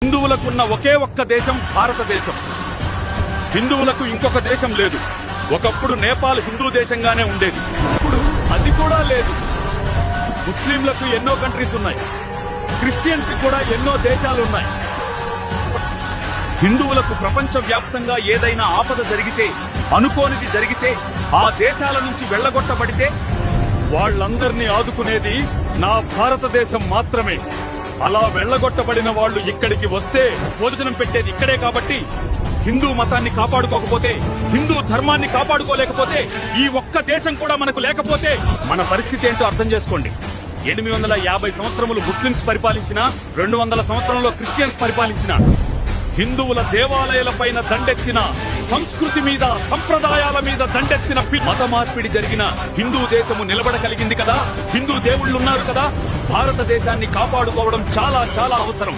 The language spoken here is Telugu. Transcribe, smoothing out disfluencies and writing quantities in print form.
హిందువులకున్న ఒకే ఒక్క దేశం భారతదేశం. హిందువులకు ఇంకొక దేశం లేదు. ఒకప్పుడు నేపాల్ హిందూ దేశంగానే ఉండేది, ఇప్పుడు అది కూడా లేదు. ముస్లింలకు ఎన్నో కంట్రీస్ ఉన్నాయి, క్రిస్టియన్స్ కూడా ఎన్నో దేశాలున్నాయి. హిందువులకు ప్రపంచ వ్యాప్తంగా ఏదైనా ఆపద జరిగితే, అనుకోనిది జరిగితే, ఆ దేశాల నుంచి వెళ్లగొట్టబడితే వాళ్ళందరినీ ఆదుకునేది నా భారతదేశం మాత్రమే. అలా వెళ్లగొట్టబడిన వాళ్ళు ఇక్కడికి వస్తే భోజనం పెట్టేది ఇక్కడే. కాబట్టి హిందూ మతాన్ని కాపాడుకోకపోతే, హిందూ ధర్మాన్ని కాపాడుకోలేకపోతే, ఈ ఒక్క దేశం కూడా మనకు లేకపోతే మన పరిస్థితి ఏంటో అర్థం చేసుకోండి. 850 సంవత్సరములు ముస్లింస్ పరిపాలించిన, 200 సంవత్సరంలో క్రిస్టియన్స్ పరిపాలించిన, హిందువుల దేవాలయాల పైన దండెత్తిన, సంస్కృతి మీద, సంప్రదాయాల మీద దండెత్తిన మత మార్పిడి జరిగిన హిందూ దేశము నిలబడగలిగింది కదా. హిందూ దేవుళ్లున్నారు కదా. భారతదేశాన్ని కాపాడుకోవడం చాలా చాలా అవసరం.